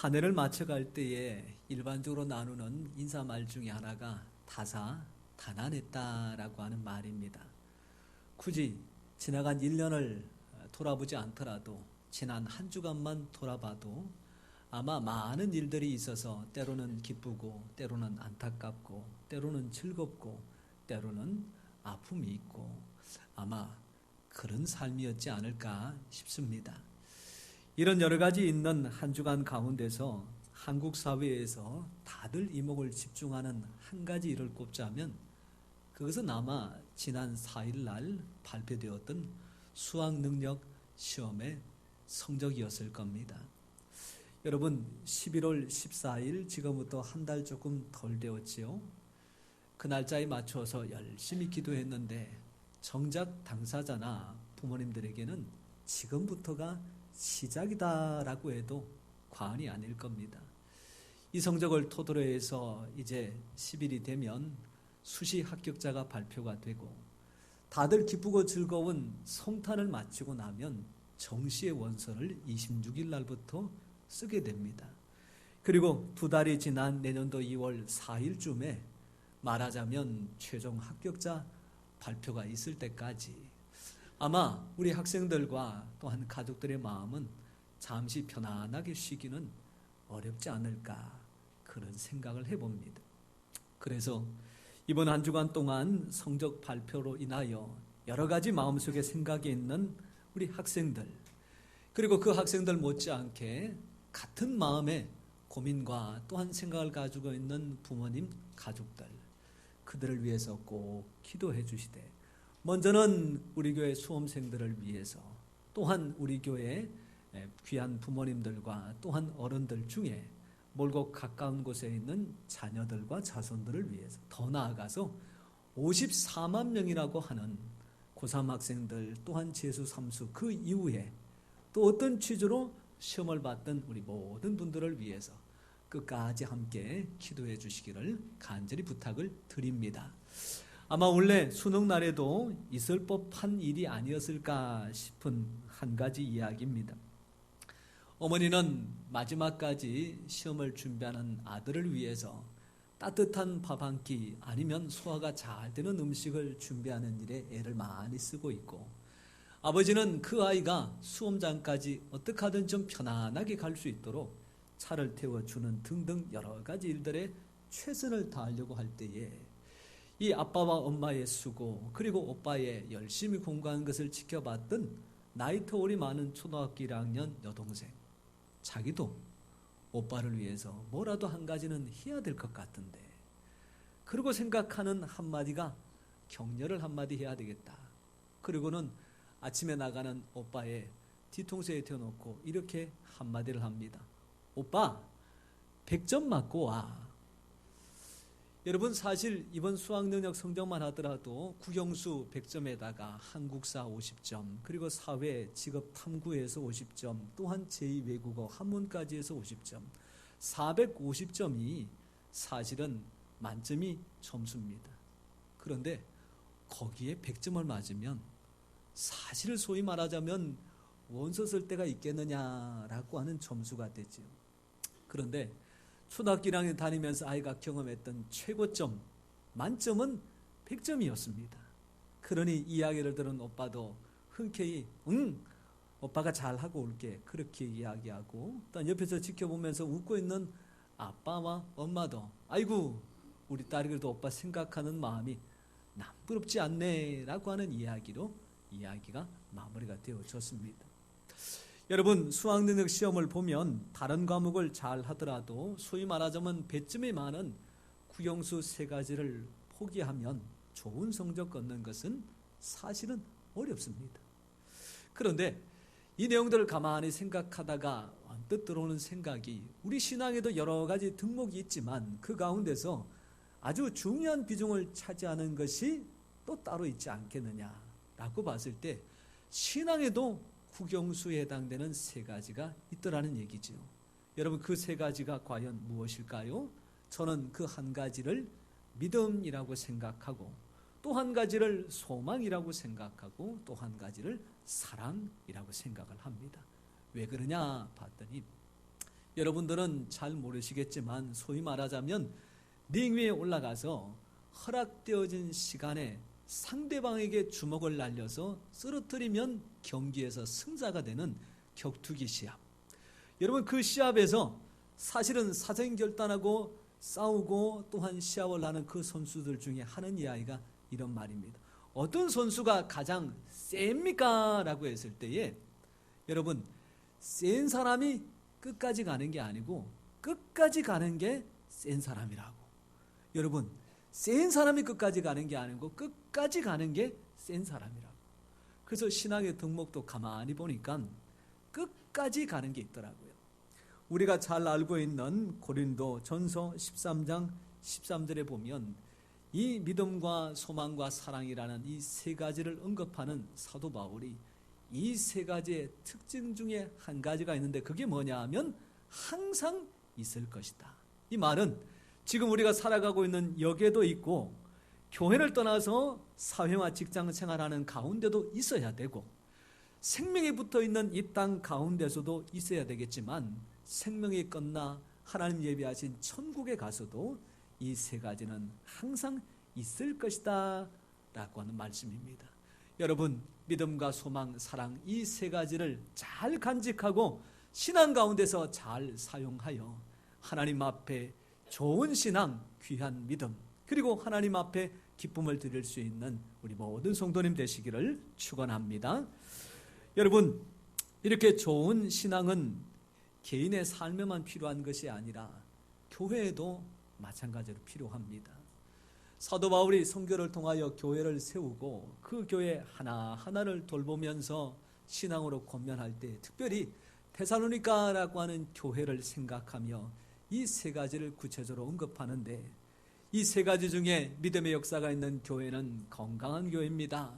한 해를 마쳐갈 때에 일반적으로 나누는 인사말 중에 하나가 다사다난했다라고 하는 말입니다. 굳이 지나간 1년을 돌아보지 않더라도 지난 한 주간만 돌아봐도 아마 많은 일들이 있어서 때로는 기쁘고 때로는 안타깝고 때로는 즐겁고 때로는 아픔이 있고 아마 그런 삶이었지 않을까 싶습니다. 이런 여러 가지 있는 한 주간 가운데서 한국 사회에서 다들 이목을 집중하는 한 가지 일을 꼽자면 그것은 아마 지난 4일 날 발표되었던 수학능력 시험의 성적이었을 겁니다. 여러분 11월 14일 지금부터 한 달 조금 덜 되었지요. 그 날짜에 맞춰서 열심히 기도했는데 정작 당사자나 부모님들에게는 지금부터가 시작이다라고 해도 과언이 아닐 겁니다. 이 성적을 토대로 해서 이제 10일이 되면 수시 합격자가 발표가 되고 다들 기쁘고 즐거운 성탄을 마치고 나면 정시의 원서를 26일 날부터 쓰게 됩니다. 그리고 두 달이 지난 내년도 2월 4일쯤에 말하자면 최종 합격자 발표가 있을 때까지 아마 우리 학생들과 또한 가족들의 마음은 잠시 편안하게 쉬기는 어렵지 않을까 그런 생각을 해봅니다. 그래서 이번 한 주간 동안 성적 발표로 인하여 여러 가지 마음속에 생각이 있는 우리 학생들 그리고 그 학생들 못지않게 같은 마음의 고민과 또한 생각을 가지고 있는 부모님, 가족들 그들을 위해서 꼭 기도해 주시되 먼저는 우리 교회 수험생들을 위해서 또한 우리 교회 귀한 부모님들과 또한 어른들 중에 멀고 가까운 곳에 있는 자녀들과 자손들을 위해서 더 나아가서 54만 명이라고 하는 고3 학생들 또한 재수 3수 그 이후에 또 어떤 취지로 시험을 봤던 우리 모든 분들을 위해서 끝까지 함께 기도해 주시기를 간절히 부탁을 드립니다. 아마 원래 수능 날에도 있을 법한 일이 아니었을까 싶은 한 가지 이야기입니다. 어머니는 마지막까지 시험을 준비하는 아들을 위해서 따뜻한 밥 한 끼 아니면 소화가 잘 되는 음식을 준비하는 일에 애를 많이 쓰고 있고 아버지는 그 아이가 수험장까지 어떻게 하든 좀 편안하게 갈 수 있도록 차를 태워주는 등등 여러 가지 일들에 최선을 다하려고 할 때에 이 아빠와 엄마의 수고 그리고 오빠의 열심히 공부하는 것을 지켜봤던 나이 터울이 많은 초등학교 1학년 여동생 자기도 오빠를 위해서 뭐라도 한 가지는 해야 될 것 같은데 그리고 생각하는 한마디가 격려를 한마디 해야 되겠다. 그리고는 아침에 나가는 오빠의 뒤통수에 대놓고 이렇게 한마디를 합니다. 오빠 100점 맞고 와. 여러분 사실 이번 수학능력 성적만 하더라도 국영수 100점에다가 한국사 50점 그리고 사회 직업 탐구에서 50점 또한 제2외국어 한문까지 해서 50점 450점이 사실은 만점이 점수입니다. 그런데 거기에 100점을 맞으면 사실 소위 말하자면 원서 쓸 때가 있겠느냐라고 하는 점수가 되죠. 그런데 초등학교 1학년 다니면서 아이가 경험했던 최고점 만점은 100점이었습니다. 그러니 이야기를 들은 오빠도 흔쾌히 오빠가 잘하고 올게 그렇게 이야기하고 또 옆에서 지켜보면서 웃고 있는 아빠와 엄마도 아이고 우리 딸이 그래도 오빠 생각하는 마음이 남부럽지 않네 라고 하는 이야기로 이야기가 마무리가 되어졌습니다. 여러분 수학능력 시험을 보면 다른 과목을 잘 하더라도 소위 말하자면 배점이 많은 국영수 3가지를 포기하면 좋은 성적 얻는 것은 사실은 어렵습니다. 그런데 이 내용들을 가만히 생각하다가 언뜻 들어오는 생각이 우리 신앙에도 여러 가지 덕목이 있지만 그 가운데서 아주 중요한 비중을 차지하는 것이 또 따로 있지 않겠느냐라고 봤을 때 신앙에도 국영수에 해당되는 3가지가 있더라는 얘기죠. 여러분 그 3가지가 과연 무엇일까요? 저는 그 한 가지를 믿음이라고 생각하고 또 한 가지를 소망이라고 생각하고 또 한 가지를 사랑이라고 생각을 합니다. 왜 그러냐 봤더니 여러분들은 잘 모르시겠지만 소위 말하자면 링 위에 올라가서 허락되어진 시간에 상대방에게 주먹을 날려서 쓰러뜨리면 경기에서 승자가 되는 격투기 시합. 여러분, 그 시합에서 사실은 사전 결단하고 싸우고 또한 시합을 하는 그 선수들 중에 하는 이야기가 이런 말입니다. 어떤 선수가 가장 셉니까? 라고 했을 때에 여러분, 센 사람이 끝까지 가는 게 아니고 끝까지 가는 게 센 사람이라고. 여러분, 센 사람이 끝까지 가는 게 아니고 끝까지 가는 게 센 사람이라고. 그래서 신학의 덕목도 가만히 보니까 끝까지 가는 게 있더라고요. 우리가 잘 알고 있는 고린도 전서 13장 13절에 보면 이 믿음과 소망과 사랑이라는 이 세 가지를 언급하는 사도 바울이 이 세 가지의 특징 중에 한 가지가 있는데 그게 뭐냐 하면 항상 있을 것이다. 이 말은 지금 우리가 살아가고 있는 역에도 있고 교회를 떠나서 사회와 직장 생활하는 가운데도 있어야 되고 생명이 붙어있는 이 땅 가운데서도 있어야 되겠지만 생명이 끝나 하나님 예비하신 천국에 가서도 이 세 가지는 항상 있을 것이다 라고 하는 말씀입니다. 여러분, 믿음과 소망, 사랑 이 세 가지를 잘 간직하고 신앙 가운데서 잘 사용하여 하나님 앞에 좋은 신앙, 귀한 믿음, 그리고 하나님 앞에 기쁨을 드릴 수 있는 우리 모든 성도님 되시기를 축원합니다. 여러분, 이렇게 좋은 신앙은 개인의 삶에만 필요한 것이 아니라 교회에도 마찬가지로 필요합니다. 사도 바울이 선교를 통하여 교회를 세우고 그 교회 하나하나를 돌보면서 신앙으로 권면할 때 특별히 데살로니가라고 하는 교회를 생각하며 이 세 가지를 구체적으로 언급하는데 이 세 가지 중에 믿음의 역사가 있는 교회는 건강한 교회입니다.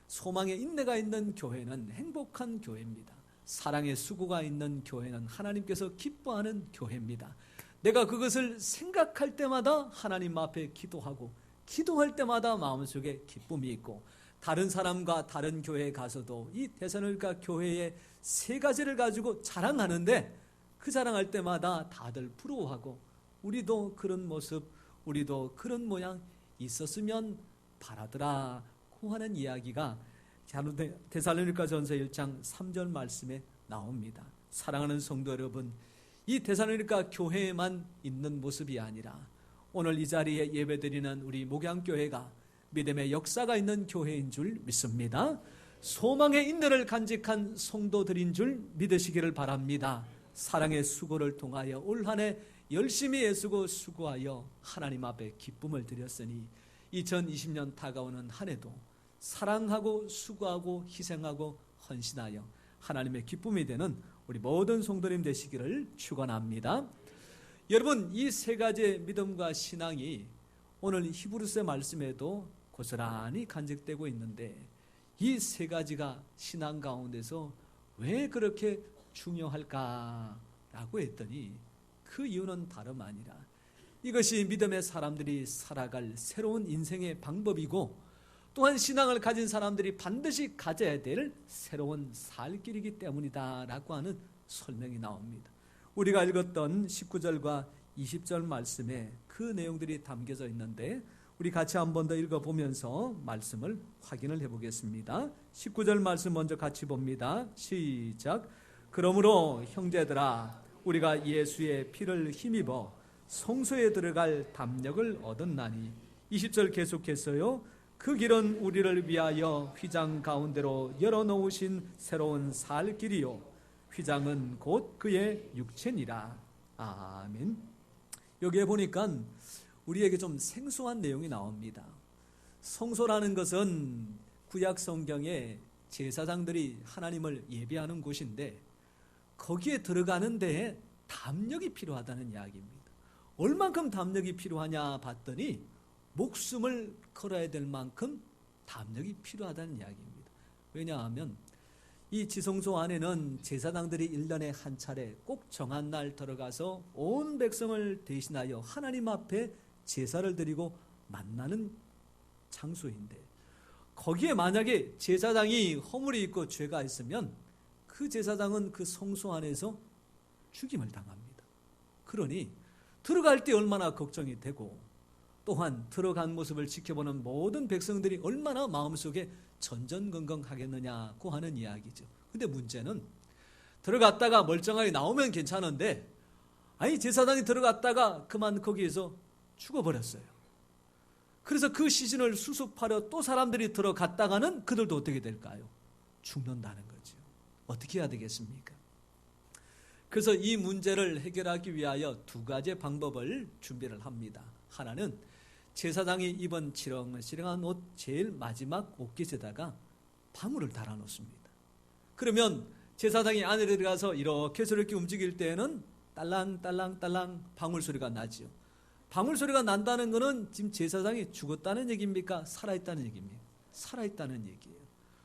소망의 인내가 있는 교회는 행복한 교회입니다. 사랑의 수고가 있는 교회는 하나님께서 기뻐하는 교회입니다. 내가 그것을 생각할 때마다 하나님 앞에 기도하고 기도할 때마다 마음속에 기쁨이 있고 다른 사람과 다른 교회에 가서도 이 데살로니가 교회의 세 가지를 가지고 자랑하는데 그 자랑할 때마다 다들 부러워하고 우리도 그런 모습, 우리도 그런 모양 있었으면 바라더라고 하는 이야기가 데살로니가 전서 1장 3절 말씀에 나옵니다. 사랑하는 성도 여러분, 이 데살로니가 교회에만 있는 모습이 아니라 오늘 이 자리에 예배드리는 우리 목양교회가 믿음의 역사가 있는 교회인 줄 믿습니다. 소망의 인내를 간직한 성도들인 줄 믿으시기를 바랍니다. 사랑의 수고를 통하여 올 한 해 열심히 애쓰고 수고하여 하나님 앞에 기쁨을 드렸으니 2020년 다가오는 한 해도 사랑하고 수고하고 희생하고 헌신하여 하나님의 기쁨이 되는 우리 모든 성도님 되시기를 축원합니다. 여러분, 이 세 가지의 믿음과 신앙이 오늘 히브리서 말씀에도 고스란히 간직되고 있는데 이 세 가지가 신앙 가운데서 왜 그렇게 중요할까라고 했더니 그 이유는 다름 아니라 이것이 믿음의 사람들이 살아갈 새로운 인생의 방법이고 또한 신앙을 가진 사람들이 반드시 가져야 될 새로운 살 길이기 때문이다라고 하는 설명이 나옵니다. 우리가 읽었던 19절과 20절 말씀에 그 내용들이 담겨져 있는데 우리 같이 한 번 더 읽어보면서 말씀을 확인을 해보겠습니다. 19절 말씀 먼저 같이 봅니다. 시작. 그러므로 형제들아 우리가 예수의 피를 힘입어 성소에 들어갈 담력을 얻었나니 20절 계속했어요. 그 길은 우리를 위하여 휘장 가운데로 열어놓으신 새로운 살 길이요 휘장은 곧 그의 육체니라. 아멘. 여기에 보니까 우리에게 좀 생소한 내용이 나옵니다. 성소라는 것은 구약 성경에 제사장들이 하나님을 예배하는 곳인데 거기에 들어가는 데에 담력이 필요하다는 이야기입니다. 얼만큼 담력이 필요하냐 봤더니 목숨을 걸어야 될 만큼 담력이 필요하다는 이야기입니다. 왜냐하면 이 지성소 안에는 제사장들이 1년에 한 차례 꼭 정한 날 들어가서 온 백성을 대신하여 하나님 앞에 제사를 드리고 만나는 장소인데 거기에 만약에 제사장이 허물이 있고 죄가 있으면 그 제사장은 그 성소 안에서 죽임을 당합니다. 그러니 들어갈 때 얼마나 걱정이 되고 또한 들어간 모습을 지켜보는 모든 백성들이 얼마나 마음속에 전전긍긍하겠느냐고 하는 이야기죠. 근데 문제는 들어갔다가 멀쩡하게 나오면 괜찮은데 아니 제사장이 들어갔다가 그만 거기에서 죽어버렸어요. 그래서 그 시신을 수습하려 또 사람들이 들어갔다가는 그들도 어떻게 될까요? 죽는다는 거죠. 어떻게 해야 되겠습니까? 그래서 이 문제를 해결하기 위하여 두 가지 방법을 준비를 합니다. 하나는 제사장이 입은 치렁치렁한 옷 제일 마지막 옷깃에다가 방울을 달아놓습니다. 그러면 제사장이 안에 들어가서 이렇게 저렇게 움직일 때에는 딸랑딸랑딸랑 방울 소리가 나죠. 방울 소리가 난다는 것은 지금 제사장이 죽었다는 얘기입니까? 살아있다는 얘기입니까? 살아있다는 얘기예요.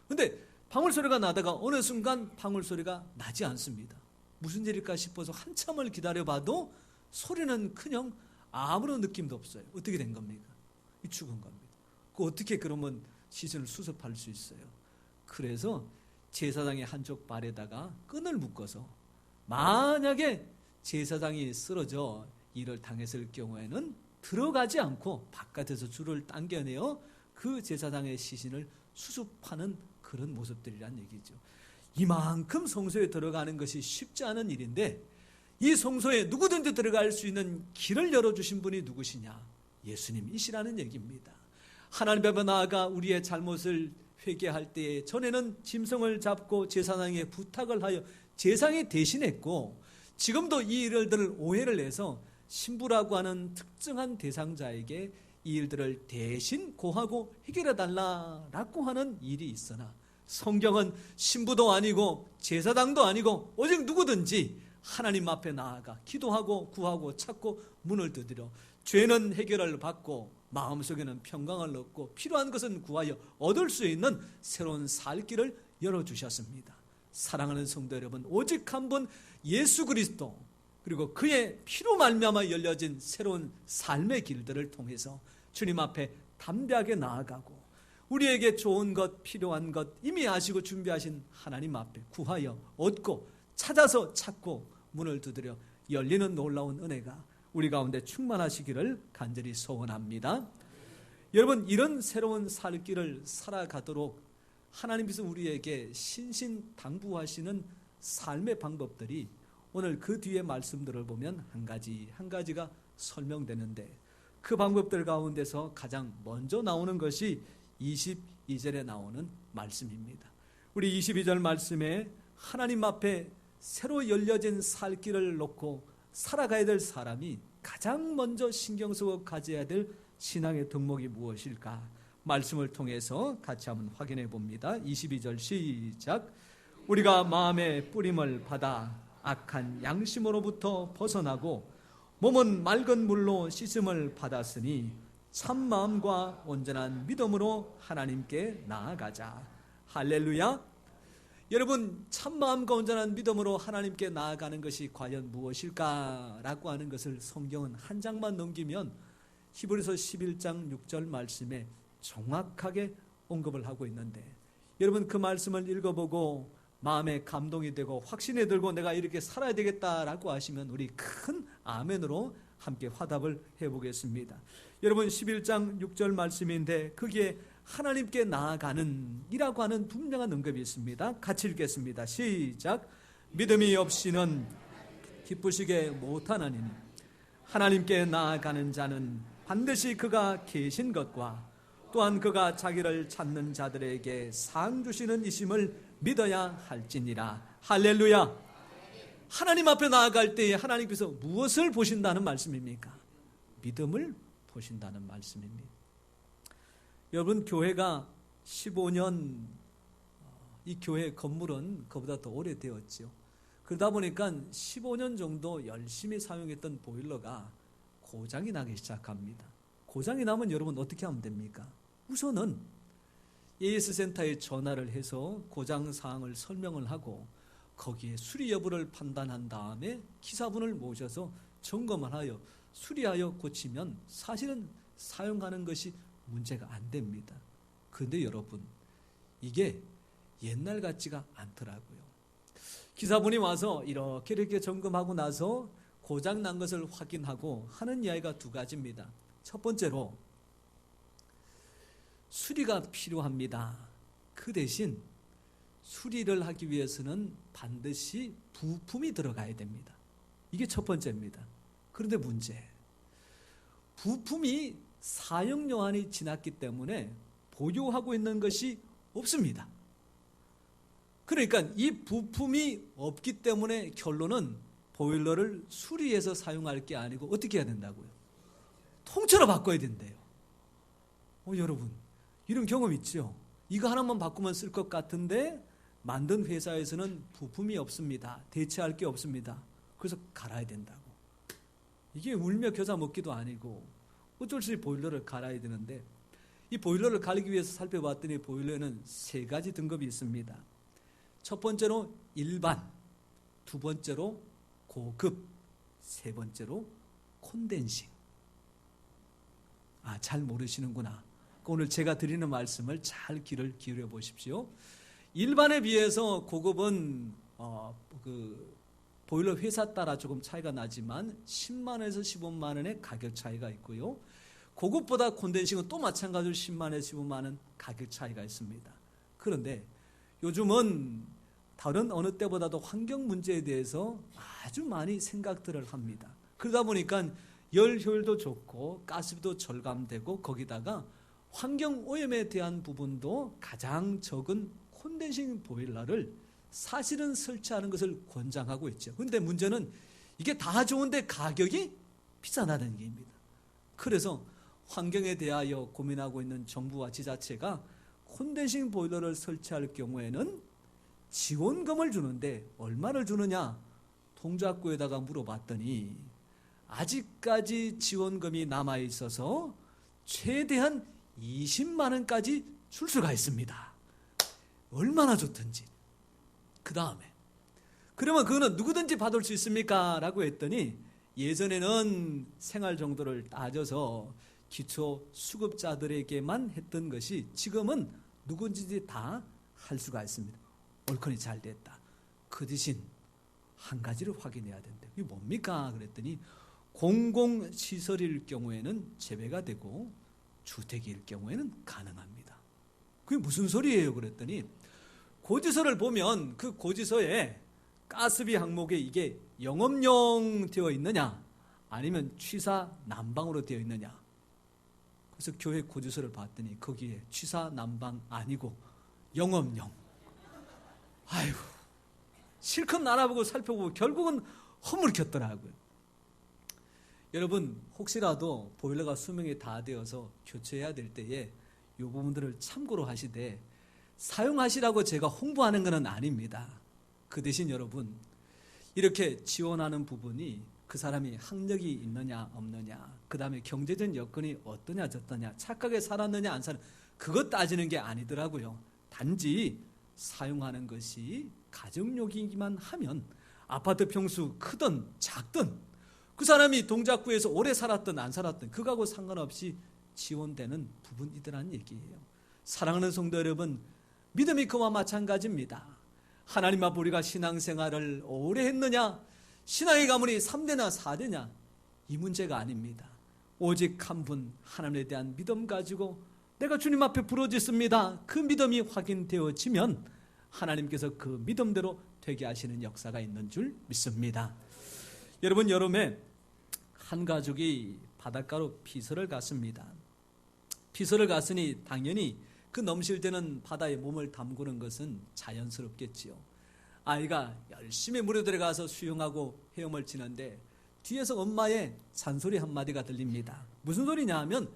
그런데 방울 소리가 나다가 어느 순간 방울 소리가 나지 않습니다. 무슨 일일까 싶어서 한참을 기다려봐도 소리는 그냥 아무런 느낌도 없어요. 어떻게 된 겁니까? 죽은 겁니다. 어떻게 그러면 시신을 수습할 수 있어요? 그래서 제사장의 한쪽 발에다가 끈을 묶어서 만약에 제사장이 쓰러져 일을 당했을 경우에는 들어가지 않고 바깥에서 줄을 당겨내어 그 제사장의 시신을 수습하는 그런 모습들이란 얘기죠. 이만큼 성소에 들어가는 것이 쉽지 않은 일인데 이 성소에 누구든지 들어갈 수 있는 길을 열어주신 분이 누구시냐? 예수님이시라는 얘기입니다. 하나님 앞에 나아가 우리의 잘못을 회개할 때에 전에는 짐승을 잡고 제사장에게 부탁을 하여 제사장이 대신했고 지금도 이 일들을 오해를 해서 신부라고 하는 특정한 대상자에게 이 일들을 대신 고하고 해결해 달라라고 하는 일이 있으나 성경은 신부도 아니고 제사장도 아니고 오직 누구든지 하나님 앞에 나아가 기도하고 구하고 찾고 문을 두드려 죄는 해결을 받고 마음속에는 평강을 얻고 필요한 것은 구하여 얻을 수 있는 새로운 살 길을 열어주셨습니다. 사랑하는 성도 여러분, 오직 한 분 예수 그리스도 그리고 그의 피로 말미암아 열려진 새로운 삶의 길들을 통해서 주님 앞에 담대하게 나아가고 우리에게 좋은 것, 필요한 것 이미 아시고 준비하신 하나님 앞에 구하여 얻고 찾아서 찾고 문을 두드려 열리는 놀라운 은혜가 우리 가운데 충만하시기를 간절히 소원합니다. 여러분, 이런 새로운 살 길을 살아가도록 하나님께서 우리에게 신신당부하시는 삶의 방법들이 오늘 그 뒤에 말씀들을 보면 한 가지가 설명되는데 그 방법들 가운데서 가장 먼저 나오는 것이 22절에 나오는 말씀입니다. 우리 22절 말씀에 하나님 앞에 새로 열려진 살 길을 놓고 살아가야 될 사람이 가장 먼저 신경 쓰고 가져야 될 신앙의 덕목이 무엇일까? 말씀을 통해서 같이 한번 확인해 봅니다. 22절 시작. 우리가 마음의 뿌림을 받아 악한 양심으로부터 벗어나고 몸은 맑은 물로 씻음을 받았으니 참 마음과 온전한 믿음으로 하나님께 나아가자. 할렐루야. 여러분, 참 마음과 온전한 믿음으로 하나님께 나아가는 것이 과연 무엇일까라고 하는 것을 성경은 한 장만 넘기면 히브리서 11장 6절 말씀에 정확하게 언급을 하고 있는데 여러분 그 말씀을 읽어보고 마음에 감동이 되고 확신이 들고 내가 이렇게 살아야 되겠다라고 하시면 우리 큰 아멘으로 함께 화답을 해보겠습니다. 여러분 11장 6절 말씀인데 거기에 하나님께 나아가는 이라고 하는 분명한 언급이 있습니다. 같이 읽겠습니다. 시작. 믿음이 없이는 기쁘시게 못하나니 하나님께 나아가는 자는 반드시 그가 계신 것과 또한 그가 자기를 찾는 자들에게 상 주시는 이심을 믿어야 할지니라. 할렐루야. 하나님 앞에 나아갈 때에 하나님께서 무엇을 보신다는 말씀입니까? 믿음을 보신다는 말씀입니다. 여러분, 교회가 15년, 이 교회 건물은 그보다 더 오래되었죠. 그러다 보니까 15년 정도 열심히 사용했던 보일러가 고장이 나기 시작합니다. 고장이 나면 여러분 어떻게 하면 됩니까? 우선은 AS센터에 전화를 해서 고장 사항을 설명을 하고 거기에 수리 여부를 판단한 다음에 기사분을 모셔서 점검을 하여 수리하여 고치면 사실은 사용하는 것이 문제가 안 됩니다. 그런데 여러분, 이게 옛날 같지가 않더라고요. 기사분이 와서 이렇게 점검하고 나서 고장난 것을 확인하고 하는 이야기가 두 가지입니다. 첫 번째로 수리가 필요합니다. 그 대신 수리를 하기 위해서는 반드시 부품이 들어가야 됩니다. 이게 첫 번째입니다. 그런데 문제, 부품이 사용요한이 지났기 때문에 보유하고 있는 것이 없습니다. 그러니까 이 부품이 없기 때문에 결론은 보일러를 수리해서 사용할 게 아니고 어떻게 해야 된다고요? 통째로 바꿔야 된대요. 여러분, 이런 경험 있죠? 이거 하나만 바꾸면 쓸 것 같은데 만든 회사에서는 부품이 없습니다. 대체할 게 없습니다. 그래서 갈아야 된다고. 이게 울며 겨자 먹기도 아니고 어쩔 수 없이 보일러를 갈아야 되는데, 이 보일러를 갈기 위해서 살펴봤더니 보일러에는 세 가지 등급이 있습니다. 첫 번째로 일반, 두 번째로 고급, 세 번째로 콘덴싱. 잘 모르시는구나. 오늘 제가 드리는 말씀을 잘 귀를 기울여 보십시오. 일반에 비해서 고급은 보일러 회사 따라 조금 차이가 나지만 10만 원에서 15만 원의 가격 차이가 있고요. 고급보다 콘덴싱은 또 마찬가지로 10만 원에서 15만 원 가격 차이가 있습니다. 그런데 요즘은 다른 어느 때보다도 환경 문제에 대해서 아주 많이 생각들을 합니다. 그러다 보니까 열 효율도 좋고 가스비도 절감되고 거기다가 환경 오염에 대한 부분도 가장 적은 콘덴싱 보일러를 사실은 설치하는 것을 권장하고 있죠. 그런데 문제는 이게 다 좋은데 가격이 비싸다는 얘기입니다. 그래서 환경에 대하여 고민하고 있는 정부와 지자체가 콘덴싱 보일러를 설치할 경우에는 지원금을 주는데 얼마를 주느냐? 동작구에다가 물어봤더니 아직까지 지원금이 남아있어서 최대한 20만 원까지 줄 수가 있습니다. 얼마나 좋든지. 그 다음에 그러면 그거는 누구든지 받을 수 있습니까? 라고 했더니 예전에는 생활 정도를 따져서 기초 수급자들에게만 했던 것이 지금은 누구든지 다 할 수가 있습니다. 옳거니 잘 됐다. 그 대신 한 가지를 확인해야 된다. 이게 뭡니까? 그랬더니 공공시설일 경우에는 제외가 되고 주택일 경우에는 가능합니다. 그게 무슨 소리예요? 그랬더니 고지서를 보면 그 고지서에 가스비 항목에 이게 영업용 되어 있느냐 아니면 취사 난방으로 되어 있느냐. 그래서 교회 고지서를 봤더니 거기에 취사 난방 아니고 영업용. 아이고, 실컷 알아보고 살펴보고 결국은 허물켰더라고요. 여러분, 혹시라도 보일러가 수명이 다 되어서 교체해야 될 때에 이 부분들을 참고로 하시되 사용하시라고 제가 홍보하는 것은 아닙니다. 그 대신 여러분, 이렇게 지원하는 부분이 그 사람이 학력이 있느냐 없느냐, 그 다음에 경제적 여건이 어떠냐 저떠냐, 착하게 살았느냐 안 살았느냐, 그것 따지는 게 아니더라고요. 단지 사용하는 것이 가정용이기만 하면 아파트 평수 크든 작든 그 사람이 동작구에서 오래 살았든 안 살았든 그거하고 상관없이 지원되는 부분이더라는 얘기예요. 사랑하는 성도 여러분, 믿음이 그와 마찬가지입니다. 하나님 앞에 우리가 신앙생활을 오래 했느냐, 신앙의 가문이 3대나 4대냐, 이 문제가 아닙니다. 오직 한 분 하나님에 대한 믿음 가지고 내가 주님 앞에 부르짖습니다. 그 믿음이 확인되어지면 하나님께서 그 믿음대로 되게 하시는 역사가 있는 줄 믿습니다. 여러분, 여름에 한 가족이 바닷가로 피서를 갔습니다. 피서를 갔으니 당연히 그 넘실대는 바다에 몸을 담그는 것은 자연스럽겠지요. 아이가 열심히 물에 들어가서 수영하고 헤엄을 치는데 뒤에서 엄마의 잔소리 한마디가 들립니다. 무슨 소리냐 하면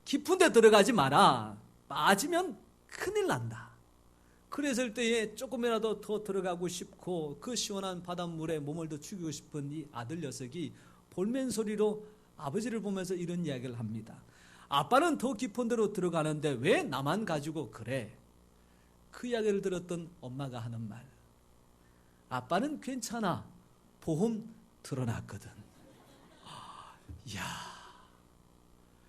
깊은 데 들어가지 마라. 빠지면 큰일 난다. 그랬을 때에 조금이라도 더 들어가고 싶고 그 시원한 바닷물에 몸을 더 죽이고 싶은 이 아들 녀석이 볼멘 소리로 아버지를 보면서 이런 이야기를 합니다. 아빠는 더 깊은 데로 들어가는데 왜 나만 가지고 그래? 그 이야기를 들었던 엄마가 하는 말. 아빠는 괜찮아. 보험 들어놨거든. 이야.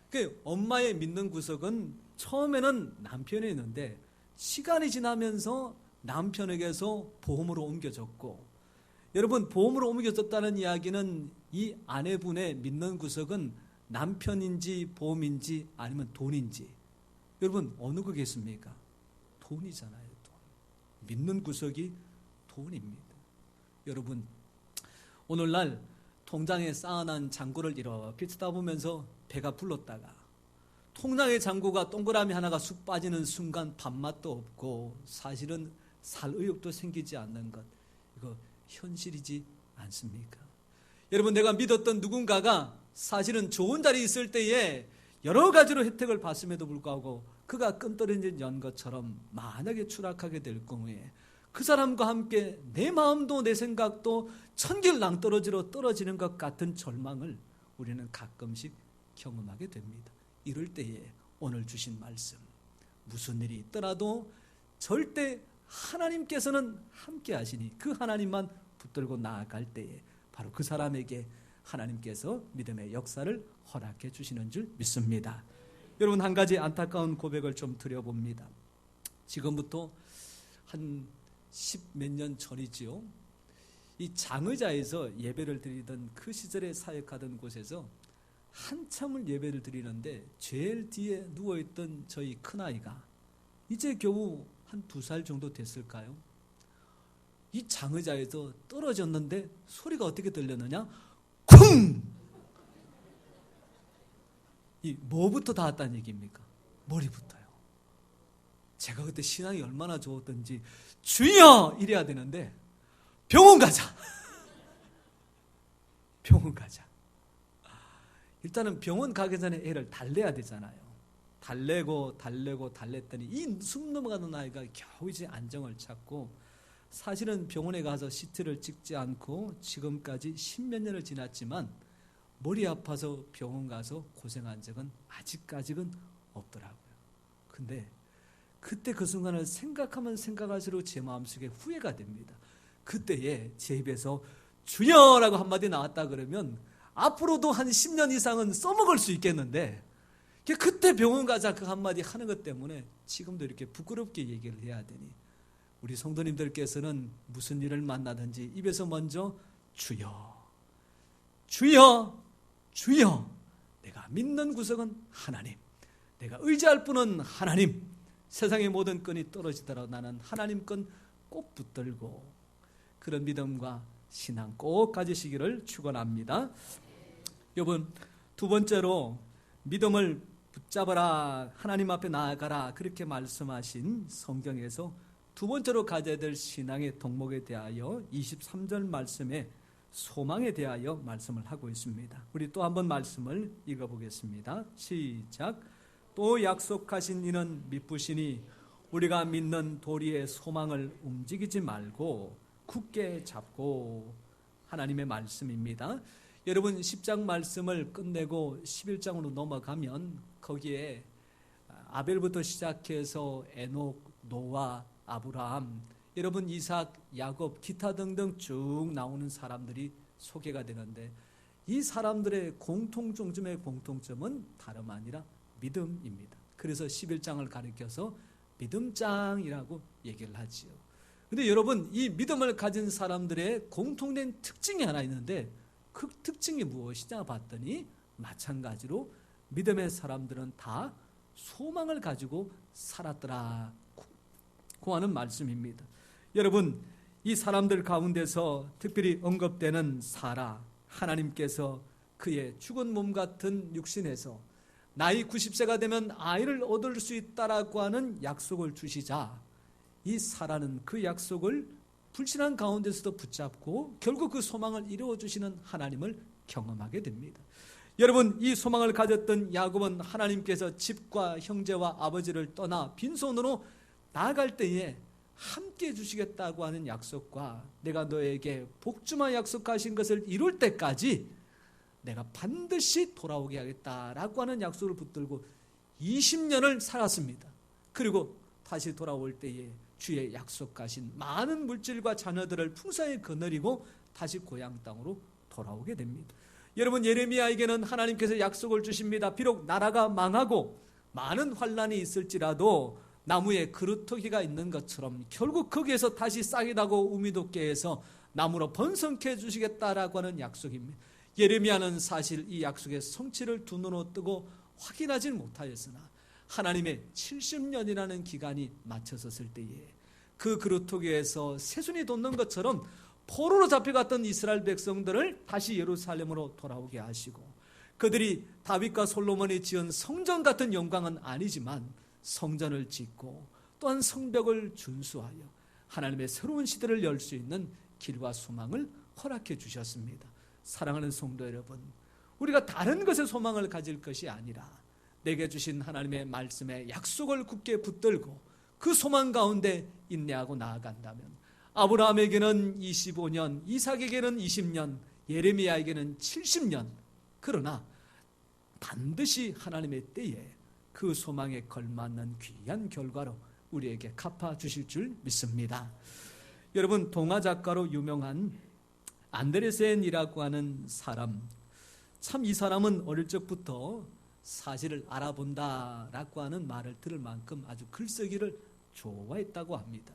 그 엄마의 믿는 구석은 처음에는 남편이 있는데 시간이 지나면서 남편에게서 보험으로 옮겨졌고 여러분, 보험으로 옮겨졌다는 이야기는 이 아내분의 믿는 구석은 남편인지 보험인지 아니면 돈인지, 여러분 어느 거겠습니까? 돈이잖아요. 돈. 믿는 구석이 돈입니다. 여러분, 오늘날 통장에 쌓아놓은 잔고를 이렇게 쳐다보면서 배가 불렀다가 통장의 잔고가 동그라미 하나가 쑥 빠지는 순간 밥맛도 없고 사실은 살 의욕도 생기지 않는 것, 이거 현실이지 않습니까? 여러분, 내가 믿었던 누군가가 사실은 좋은 자리에 있을 때에 여러 가지로 혜택을 받음에도 불구하고 그가 끈떨어진 연것처럼 만약에 추락하게 될 경우에 그 사람과 함께 내 마음도 내 생각도 천길 낭떠러지로 떨어지는 것 같은 절망을 우리는 가끔씩 경험하게 됩니다. 이럴 때에 오늘 주신 말씀, 무슨 일이 있더라도 절대 하나님께서는 함께 하시니 그 하나님만 붙들고 나아갈 때에 바로 그 사람에게 하나님께서 믿음의 역사를 허락해 주시는 줄 믿습니다. 여러분, 한 가지 안타까운 고백을 좀 드려봅니다. 지금부터 한 10몇 년 전이지요. 이 장의자에서 예배를 드리던 그 시절에 사역하던 곳에서 한참을 예배를 드리는데 제일 뒤에 누워있던 저희 큰아이가 이제 겨우 한 2살 정도 됐을까요? 이 장의자에서 떨어졌는데 소리가 어떻게 들렸느냐? 쿵! 이 뭐부터 닿았다는 얘기입니까? 머리부터요. 제가 그때 신앙이 얼마나 좋았던지 주여! 이래야 되는데 병원 가자. 병원 가자. 일단은 병원 가기 전에 애를 달래야 되잖아요. 달랬더니 이 숨 넘어가는 아이가 겨우 이제 안정을 찾고, 사실은 병원에 가서 CT를 찍지 않고 지금까지 10몇 년을 지났지만 머리 아파서 병원 가서 고생한 적은 아직까지는 없더라고요. 근데 그때 그 순간을 생각하면 생각할수록 제 마음속에 후회가 됩니다. 그때에 제 입에서 주여라고 한마디 나왔다 그러면 앞으로도 한 10년 이상은 써먹을 수 있겠는데, 그때 병원 가자 그 한마디 하는 것 때문에 지금도 이렇게 부끄럽게 얘기를 해야 되니, 우리 성도님들께서는 무슨 일을 만나든지 입에서 먼저 주여, 주여, 주여. 내가 믿는 구석은 하나님, 내가 의지할 분은 하나님. 세상의 모든 끈이 떨어지더라도 나는 하나님 끈 꼭 붙들고, 그런 믿음과 신앙 꼭 가지시기를 축원합니다. 여러분, 두 번째로 믿음을 붙잡아라, 하나님 앞에 나아가라, 그렇게 말씀하신 성경에서 두 번째로 가져야 될 신앙의 덕목에 대하여 23절 말씀에 소망에 대하여 말씀을 하고 있습니다. 우리 또 한번 말씀을 읽어보겠습니다. 시작. 또 약속하신 이는 미쁘시니 우리가 믿는 도리의 소망을 움직이지 말고 굳게 잡고. 하나님의 말씀입니다. 여러분, 10장 말씀을 끝내고 11장으로 넘어가면 거기에 아벨부터 시작해서 에녹, 노아, 아브라함, 여러분 이삭, 야곱, 기타 등등 쭉 나오는 사람들이 소개가 되는데, 이 사람들의 공통점 중의 공통점은 다름 아니라 믿음입니다. 그래서 11장을 가리켜서 믿음장이라고 얘기를 하지요. 근데 여러분, 이 믿음을 가진 사람들의 공통된 특징이 하나 있는데, 그 특징이 무엇이냐 봤더니 마찬가지로 믿음의 사람들은 다 소망을 가지고 살았더라 고 하는 말씀입니다. 여러분, 이 사람들 가운데서 특별히 언급되는 사라, 하나님께서 그의 죽은 몸 같은 육신에서 나이 90세가 되면 아이를 얻을 수 있다라고 하는 약속을 주시자, 이 사라는 그 약속을 불신한 가운데서도 붙잡고 결국 그 소망을 이루어 주시는 하나님을 경험하게 됩니다. 여러분, 이 소망을 가졌던 야곱은 하나님께서 집과 형제와 아버지를 떠나 빈손으로 나아갈 때에 함께 해주시겠다고 하는 약속과 내가 너에게 복주마 약속하신 것을 이룰 때까지 내가 반드시 돌아오게 하겠다라고 하는 약속을 붙들고 20년을 살았습니다. 그리고 다시 돌아올 때에 주의 약속하신 많은 물질과 자녀들을 풍성히 거느리고 다시 고향 땅으로 돌아오게 됩니다. 여러분, 예레미야에게는 하나님께서 약속을 주십니다. 비록 나라가 망하고 많은 환난이 있을지라도 나무에 그루터기가 있는 것처럼 결국 거기에서 다시 싹이 나고 우미 돋게 해서 나무로 번성케 해주시겠다라고 하는 약속입니다. 예레미야는 사실 이 약속의 성취를 두 눈으로 뜨고 확인하지는 못하였으나 하나님의 70년이라는 기간이 맞춰졌을 때에 그 그루터기에서 새순이 돋는 것처럼 포로로 잡혀갔던 이스라엘 백성들을 다시 예루살렘으로 돌아오게 하시고, 그들이 다윗과 솔로몬이 지은 성전 같은 영광은 아니지만 성전을 짓고 또한 성벽을 준수하여 하나님의 새로운 시대를 열 수 있는 길과 소망을 허락해 주셨습니다. 사랑하는 성도 여러분, 우리가 다른 것에 소망을 가질 것이 아니라 내게 주신 하나님의 말씀에 약속을 굳게 붙들고 그 소망 가운데 인내하고 나아간다면 아브라함에게는 25년, 이삭에게는 20년, 예레미야에게는 70년, 그러나 반드시 하나님의 때에 그 소망에 걸맞는 귀한 결과로 우리에게 갚아주실 줄 믿습니다. 여러분, 동화작가로 유명한 안데르센이라고 하는 사람, 참 이 사람은 어릴 적부터 사실을 알아본다라고 하는 말을 들을 만큼 아주 글쓰기를 좋아했다고 합니다.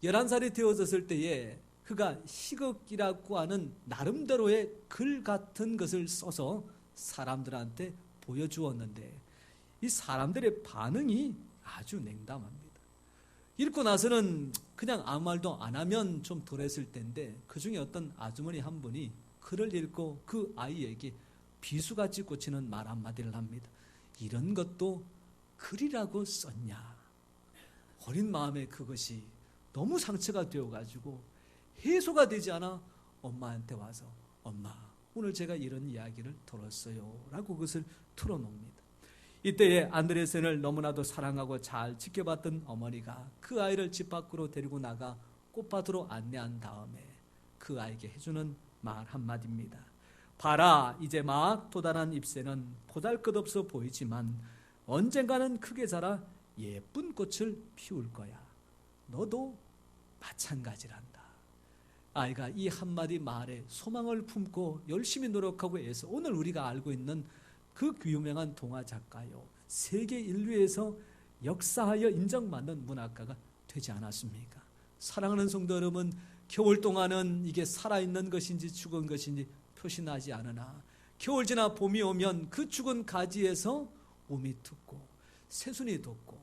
11살이 되어졌을 때에 그가 희극이라고 하는 나름대로의 글 같은 것을 써서 사람들한테 보여주었는데 이 사람들의 반응이 아주 냉담합니다. 읽고 나서는 그냥 아무 말도 안 하면 좀 덜했을 텐데 그 중에 어떤 아주머니 한 분이 글을 읽고 그 아이에게 비수같이 꽂히는 말 한마디를 합니다. 이런 것도 글이라고 썼냐. 어린 마음에 그것이 너무 상처가 되어가지고 해소가 되지 않아 엄마한테 와서 엄마, 오늘 제가 이런 이야기를 들었어요 라고 그것을 틀어놓습니다. 이때에 안드레센을 너무나도 사랑하고 잘 지켜봤던 어머니가 그 아이를 집 밖으로 데리고 나가 꽃밭으로 안내한 다음에 그 아이에게 해주는 말 한마디입니다. 봐라, 이제 막 도달한 잎새는 보잘것없어 보이지만 언젠가는 크게 자라 예쁜 꽃을 피울 거야. 너도 마찬가지란다. 아이가 이 한마디 말에 소망을 품고 열심히 노력하고 해서 오늘 우리가 알고 있는 그 유명한 동화 작가요, 세계 인류에서 역사하여 인정받는 문학가가 되지 않았습니까? 사랑하는 성도 여러분, 겨울 동안은 이게 살아있는 것인지 죽은 것인지 표시나지 않으나 겨울 지나 봄이 오면 그 죽은 가지에서 봄이 트고 새순이 돋고,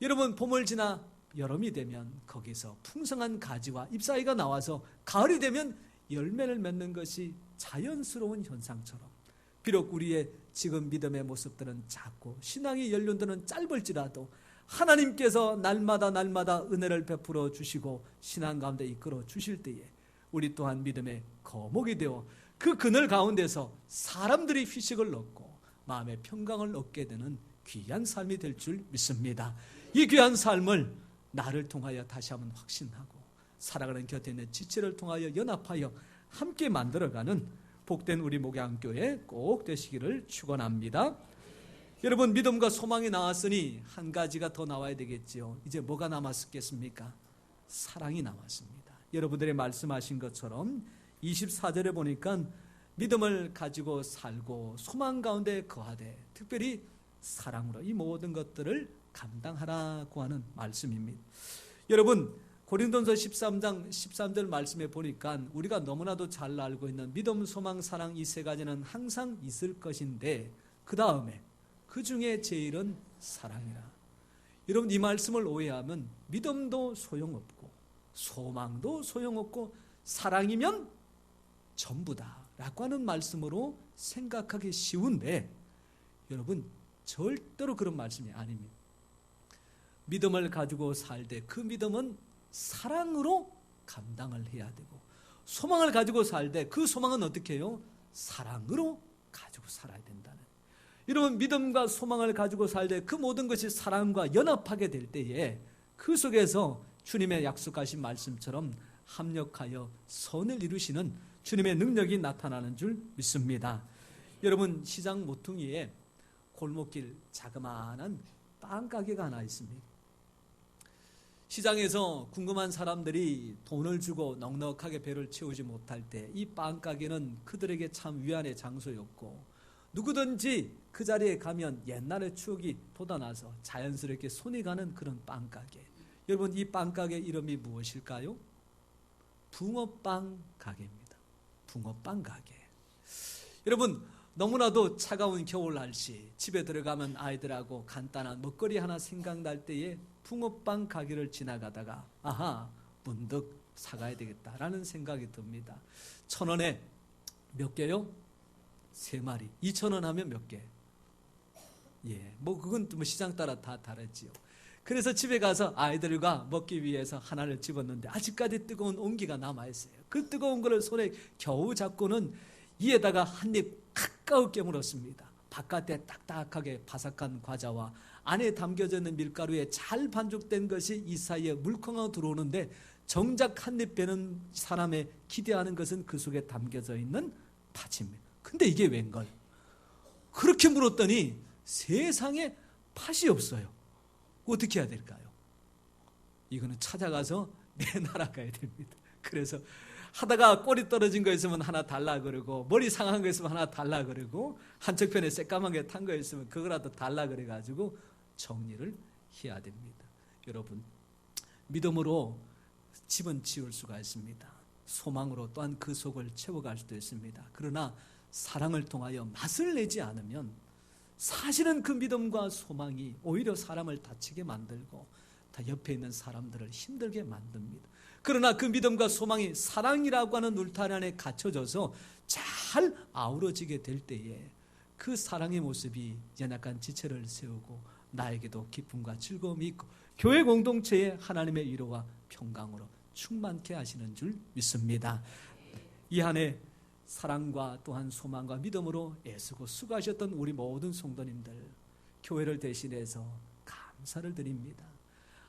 여러분 봄을 지나 여름이 되면 거기서 풍성한 가지와 잎사귀가 나와서 가을이 되면 열매를 맺는 것이 자연스러운 현상처럼, 비록 우리의 지금 믿음의 모습들은 작고 신앙의 연륜들은 짧을지라도 하나님께서 날마다 은혜를 베풀어 주시고 신앙 가운데 이끌어 주실 때에 우리 또한 믿음의 거목이 되어 그 그늘 가운데서 사람들이 휴식을 얻고 마음의 평강을 얻게 되는 귀한 삶이 될 줄 믿습니다. 이 귀한 삶을 나를 통하여 다시 한번 확신하고 살아가는 곁에 있는 지체를 통하여 연합하여 함께 만들어가는 복된 우리 목양교회 꼭 되시기를 축원합니다. 여러분, 믿음과 소망이 나왔으니 한 가지가 더 나와야 되겠지요. 이제 뭐가 남았겠습니까? 사랑이 남았습니다. 여러분들이 말씀하신 것처럼 24절에 보니까 믿음을 가지고 살고 소망 가운데 거하되 특별히 사랑으로 이 모든 것들을 감당하라고 하는 말씀입니다. 여러분, 고린도전서 13장 13절 말씀에 보니까 우리가 너무나도 잘 알고 있는 믿음, 소망, 사랑 이 세 가지는 항상 있을 것인데 그 다음에 그 중에 제일은 사랑이라. 여러분, 이 말씀을 오해하면 믿음도 소용없고 소망도 소용없고 사랑이면 전부다 라고 하는 말씀으로 생각하기 쉬운데 여러분, 절대로 그런 말씀이 아닙니다. 믿음을 가지고 살 때 그 믿음은 사랑으로 감당을 해야 되고, 소망을 가지고 살 때 그 소망은 어떻게 해요? 사랑으로 가지고 살아야 된다는. 여러분, 믿음과 소망을 가지고 살 때 그 모든 것이 사랑과 연합하게 될 때에 그 속에서 주님의 약속하신 말씀처럼 합력하여 선을 이루시는 주님의 능력이 나타나는 줄 믿습니다. 여러분, 시장 모퉁이에 골목길 자그마한 빵 가게가 하나 있습니다. 시장에서 궁금한 사람들이 돈을 주고 넉넉하게 배를 채우지 못할 때 이 빵 가게는 그들에게 참 위안의 장소였고, 누구든지 그 자리에 가면 옛날의 추억이 돋아나서 자연스럽게 손이 가는 그런 빵 가게. 여러분, 이 빵 가게 이름이 무엇일까요? 붕어빵 가게입니다. 붕어빵 가게. 여러분, 너무나도 차가운 겨울 날씨, 집에 들어가면 아이들하고 간단한 먹거리 하나 생각날 때에 붕어빵 가게를 지나가다가 아하, 문득 사가야 되겠다라는 생각이 듭니다. 1,000원에 몇 개요? 3마리. 2,000원 하면 몇 개? 예, 그건 뭐 시장 따라 다 다르지요. 그래서 집에 가서 아이들과 먹기 위해서 하나를 집었는데 아직까지 뜨거운 온기가 남아있어요. 그 뜨거운 것을 손에 겨우 잡고는 이에다가 한 입 가까이 깨물었습니다. 바깥에 딱딱하게 바삭한 과자와 안에 담겨져 있는 밀가루에 잘 반죽된 것이 이 사이에 물컹하고 들어오는데 정작 한 입 베는 사람의 기대하는 것은 그 속에 담겨져 있는 팥입니다. 근데 이게 웬걸? 그렇게 물었더니 세상에 팥이 없어요. 어떻게 해야 될까요? 이거는 찾아가서 내놔라가야 됩니다. 그래서 하다가 꼬리 떨어진 거 있으면 하나 달라 그러고 머리 상한 거 있으면 하나 달라 그러고 한쪽편에 새까맣게 탄 거 있으면 그거라도 달라 그래가지고 정리를 해야 됩니다. 여러분, 믿음으로 집은 지을 수가 있습니다. 소망으로 또한 그 속을 채워갈 수도 있습니다. 그러나 사랑을 통하여 맛을 내지 않으면 사실은 그 믿음과 소망이 오히려 사람을 다치게 만들고 다 옆에 있는 사람들을 힘들게 만듭니다. 그러나 그 믿음과 소망이 사랑이라고 하는 울타리 안에 갇혀져서 잘 아우러지게 될 때에 그 사랑의 모습이 연약한 지체를 세우고 나에게도 기쁨과 즐거움이 있고 교회 공동체에 하나님의 위로와 평강으로 충만케 하시는 줄 믿습니다. 이 한 해 사랑과 또한 소망과 믿음으로 애쓰고 수고하셨던 우리 모든 성도님들, 교회를 대신해서 감사를 드립니다.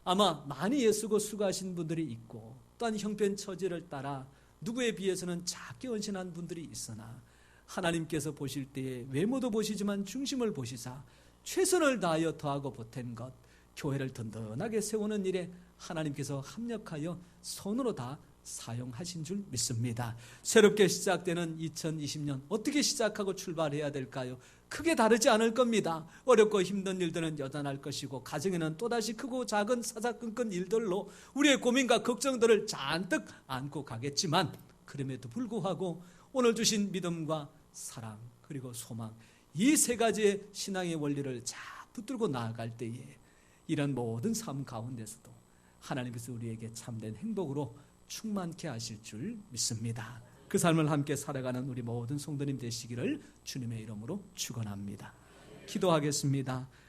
아마 많이 애쓰고 수고하신 분들이 있고 또한 형편처지를 따라 누구에 비해서는 작게 헌신한 분들이 있으나 하나님께서 보실 때에 외모도 보시지만 중심을 보시사 최선을 다하여 더하고 보탠 것, 교회를 든든하게 세우는 일에 하나님께서 합력하여 손으로 다 사용하신 줄 믿습니다. 새롭게 시작되는 2020년 어떻게 시작하고 출발해야 될까요? 크게 다르지 않을 겁니다. 어렵고 힘든 일들은 여전할 것이고 가정에는 또다시 크고 작은 사사건건 일들로 우리의 고민과 걱정들을 잔뜩 안고 가겠지만 그럼에도 불구하고 오늘 주신 믿음과 사랑 그리고 소망, 이 세 가지의 신앙의 원리를 잘 붙들고 나아갈 때에 이런 모든 삶 가운데서도 하나님께서 우리에게 참된 행복으로 충만케 하실 줄 믿습니다. 그 삶을 함께 살아가는 우리 모든 성도님 되시기를 주님의 이름으로 축원합니다. 기도하겠습니다.